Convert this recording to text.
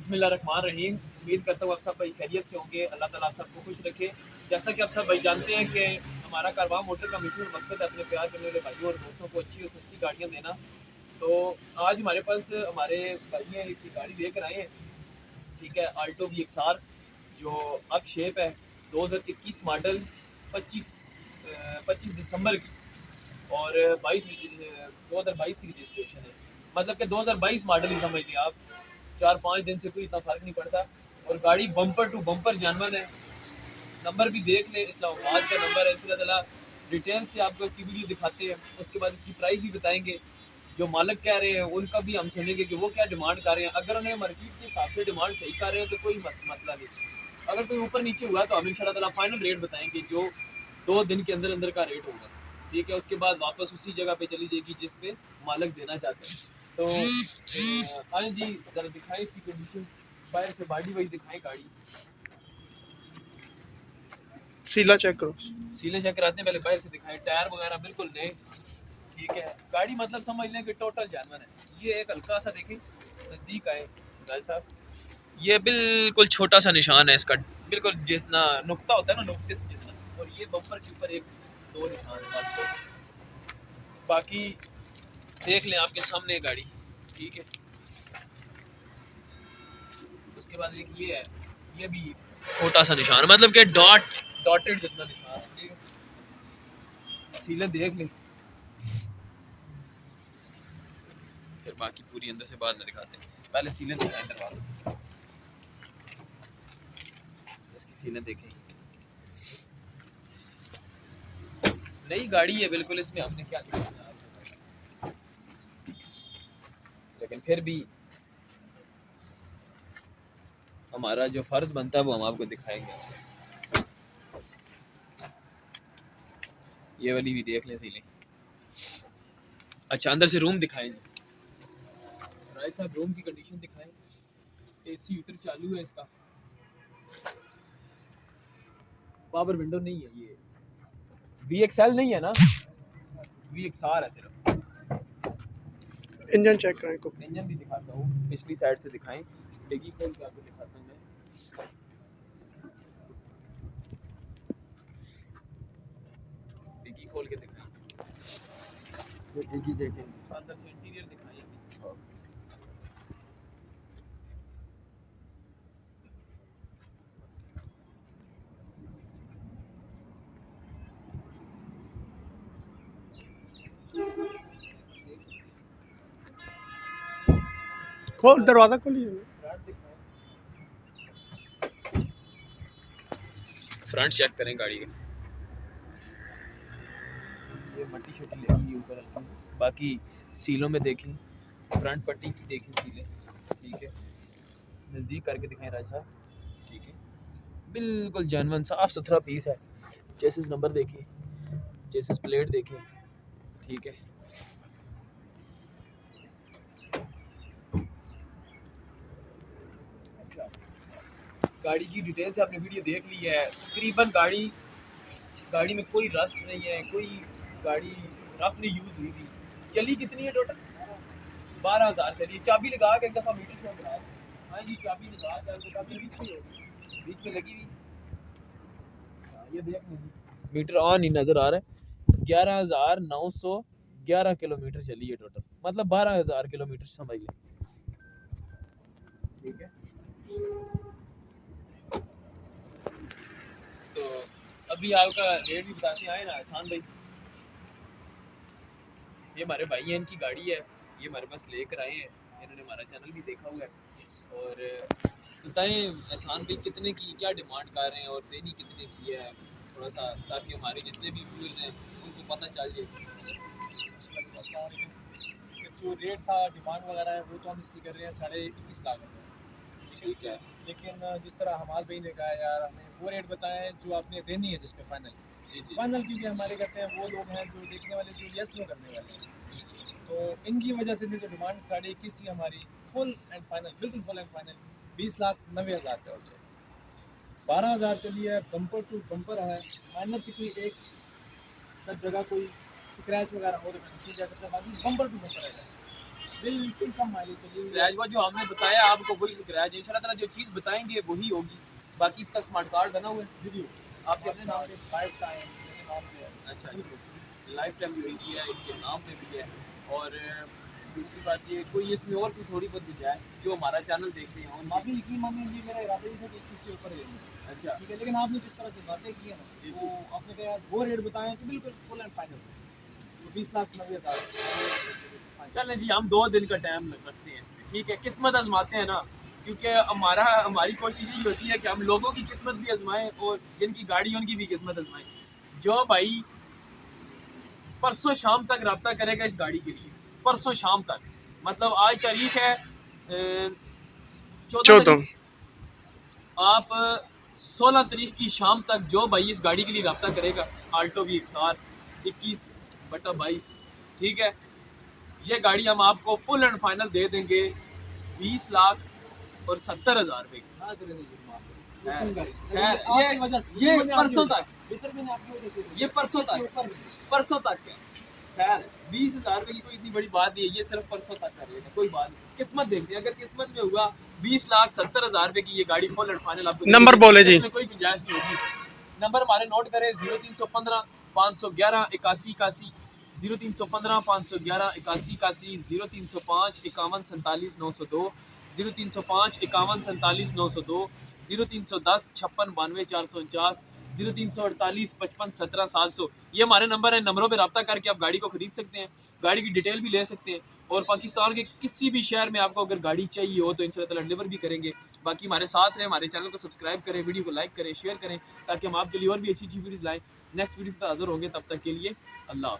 बिस्मिल्लाहिर्रहमानिर्रहीम। उम्मीद करता हूँ आप सब भाई खैरियत से होंगे। अल्लाह ताला आप सबको खुश रखे। जैसा कि आप सब भाई जानते हैं कि हमारा कारवां मोटर का मिशन मकसद है अपने प्यार करने वाले भाइयों और दोस्तों को अच्छी और सस्ती गाड़ियाँ देना। तो आज हमारे पास हमारे भाई हैं एक गाड़ी लेकर आए हैं, ठीक है, आल्टो V1R जो अब शेप है 2021 मॉडल 25 दिसंबर की और 2022 की रजिस्ट्रेशन है इसकी। मतलब कि 2022 मॉडल ही समझ लिया आप। 4-5 दिन से कोई इतना फ़र्क नहीं पड़ता और गाड़ी बम्पर टू बम्पर जानवर है। नंबर भी देख ले, इस्लामाबाद का नंबर है। इंशाल्लाह डिटेल से आपको इसकी वीडियो दिखाते हैं, उसके बाद इसकी प्राइस भी बताएंगे। जो मालिक कह रहे हैं उनका भी हम सुनेंगे कि वो क्या डिमांड कर रहे हैं। अगर उन्हें मार्केट के हिसाब से डिमांड सही कर रहे हैं तो कोई मसला नहीं। अगर कोई ऊपर नीचे हुआ तो हम इंशाल्लाह फाइनल रेट बताएंगे जो 2 दिन के अंदर अंदर का रेट होगा, ठीक है। उसके बाद वापस उसी जगह पे चली जाएगी जिस पे मालिक देना चाहते हैं। तो आए जी, ज़रा दिखाएं इसकी कंडीशन, बाहर से बॉडी वाइज दिखाएं गाड़ी। सीला चेक करो। सीले चेक कराते हैं, पहले बाहर से दिखाएं। टायर वगैरह बिल्कुल नए, ठीक है। गाड़ी मतलब समझ लें कि टोटल जानवर है। ये एक हल्का सा देखें, नज़दीक आए भाई साहब, ये बिल्कुल छोटा सा निशान है इसका, बिल्कुल जितना नुक्ता होता है ना, नुक्ते से जितना। और ये बम्पर के ऊपर एक दो निशान है बस। बाकी देख लें आपके सामने गाड़ी, ठीक है। उसके बाद एक ये है, ये भी छोटा सा निशान, मतलब कि डॉटेड जितना निशान है, ठीक है। सीलें देख लें, फिर बाकी पूरी अंदर से बाद में दिखाते हैं। पहले सीलें दिखाएं दरवाज़ा, इसकी सीलें देखें। नई गाड़ी है बिल्कुल, इसमें हमने क्या दिखाया आपको, लेकिन फिर भी हमारा जो फर्ज बनता है वो हम आपको दिखाएंगे। ये वाली भी देख लें सीलें। अच्छा, अंदर से रूम दिखाएं। राय साहब रूम की कंडीशन दिखाएं। एसी हीटर चालू है इसका, पावर विंडो नहीं है। ये VXL नहीं है ना, V1R है सिर्फ। इंजन चेक कराएं को। इंजन भी दिखाता हूँ, पिछली साइड से दिखाएं। डिग्गी खोल के आपको दिखाता हूँ मैं। डिग्गी खोल के दिखाएं, ये डिग्गी देखें। अंदर से इंटीरियर दिखाएं अभी। खोल, दरवाजा खोलिए। फ्रंट चेक करें गाड़ी का, ये मट्टी शट्टी लगी है ऊपर हल्की। बाकी सीलों में देखें, फ्रंट पट्टी की देखें सीलें, ठीक है। नज़दीक करके दिखाएं राज साहब, ठीक है। बिल्कुल जेन्युइन साफ सुथरा पीस है। चेसिस नंबर देखें, चेसिस प्लेट देखें, ठीक है। गाड़ी की डिटेल से आपने वीडियो देख ली है। तकरीबन गाड़ी में कोई रस्ट नहीं है, कोई गाड़ी रफली यूज हुई थी। चली कितनी है टोटल? 12,000 चली। चाबी लगा के एक दफ़ा मीटर शो करा। हाँ जी, चाबी लगा के चाबी बीच में लगी हुई। ये देख लीजिए, मीटर ऑन ही नज़र आ रहा है। 11,911 किलोमीटर चली है टोटल, मतलब 12,000 किलोमीटर समझ लें, ठीक है। तो अभी आपका रेट भी बताते आए ना एहसान भाई। ये हमारे भाई हैं, इनकी गाड़ी है, ये हमारे पास लेकर आए हैं। इन्होंने हमारा चैनल भी देखा हुआ है। और बताएं एहसान भाई कितने की क्या डिमांड कर रहे हैं और देनी कितने की है, थोड़ा सा, ताकि हमारे जितने भी व्यूअर्स हैं उनको पता चल जाए। जो रेट था डिमांड वगैरह है वो तो हम इसकी कर रहे हैं 21.5 लाख रुपये, ठीक है। लेकिन जिस तरह हमारे भाई ने कहा यार हमें वो रेट बताएं जो आपने देनी है, जिस पे फाइनल जी जी फाइनल, क्योंकि हमारे कहते हैं वो लोग हैं जो देखने वाले जो यस नो करने वाले हैं, तो इनकी वजह से जो डिमांड 21.5 थी हमारी, फुल एंड फाइनल, बिल्कुल फुल एंड फाइनल 20,90,000 पे हो गया। 12,000 चली है, बम्पर टू बम्पर है। फाइनल से कोई एक जगह कोई स्क्रैच वगैरह हो तो मैं नहीं जा सकता, बाकी बम्पर टू बम्पर है। बिल्कुल कम माइलेज चली हुई है। स्क्रैच वो जो हमने बताया आपको वही स्क्रैच है। इंशाल्लाह ताला जो चीज़ बताएंगे वही होगी। बाकी इसका स्मार्ट कार्ड बना हुआ है वीडियो आपके अपने नाम पे। 5 टाइम मेरे नाम पे है। अच्छा, लाइफ टाइम भी है, इनके नाम पे भी है। और दूसरी बात ये कोई इसमें और भी थोड़ी बहुत गुंजाइश जो हमारा चैनल देखते हैं और माफी यकीन मानिए जी, मेरा इरादा ये था कि 21 से ऊपर लेंगे, अच्छा ठीक है, लेकिन आपने जिस तरह से बातें की हैं जी, ना, वो आपने कहा यार वो रेट बताएं कि बिल्कुल फुल एंड फाइनल, तो 20,90,000। चलें जी, हम 2 दिन का टाइम रखते हैं इसमें, ठीक है। किस्मत आजमाते हैं ना, क्योंकि हमारी कोशिश यही होती है कि हम लोगों की किस्मत भी आजमाएं और जिनकी गाड़ी उनकी भी किस्मत आजमाएं। जो भाई परसों शाम तक रब्ता करेगा इस गाड़ी के लिए, परसों शाम तक, मतलब आज तारीख है 14 14 तारीख, आप 16 तारीख की शाम तक जो भाई इस गाड़ी के लिए रब्ता करेगा, आल्टो VXR 21/22, ठीक है, ये गाड़ी हम आपको फुल एंड फाइनल दे देंगे 20,70,000 रुपए की। हाँ, दे देंगे जी, माफ कर। खैर, बिल्कुल गाड़ी। खैर, आपकी वजह से, ये मैंने आपकी परसों वजह तक, से, बिस्तर मैंने आपकी वजह से, ये परसों इससे तक, ऊपर परसों तक है। खैर 20,000 रुपए की कोई इतनी बड़ी बात नहीं है, ये सिर्फ परसों तक का रेट है, कोई बात नहीं। किस्मत देखते हैं, अगर किस्मत में हुआ 20,70,000 रुपए की ये गाड़ी फुल एंड फाइनल आपको नंबर बोले जी। इसमें कोई गुंजाइश नहीं होगी। नंबर हमारे नोट करें 0315 511 81 81, 0315 511 81 81, 0305 51 47 902, 0305 51 47 902, 0310 56 92 449, 0348 55 17 700। ये हमारे नंबर है। नंबरों पे रब्ता करके आप गाड़ी को खरीद सकते हैं, गाड़ी की डिटेल भी ले सकते हैं और पाकिस्तान के किसी भी शहर में आपको अगर गाड़ी चाहिए हो तो इंशाल्लाह ताला डिलीवर भी करेंगे। बाकी हमारे साथ रहें, हमारे चैनल को सब्सक्राइब करें, वीडियो को लाइक करें, शेयर करें, ताकि हम आपके लिए और भी अच्छी अच्छी वीडियोज़ लाएँ। नेक्स्ट वीडियो से हाज़िर होंगे, तब तक के लिए अल्लाह।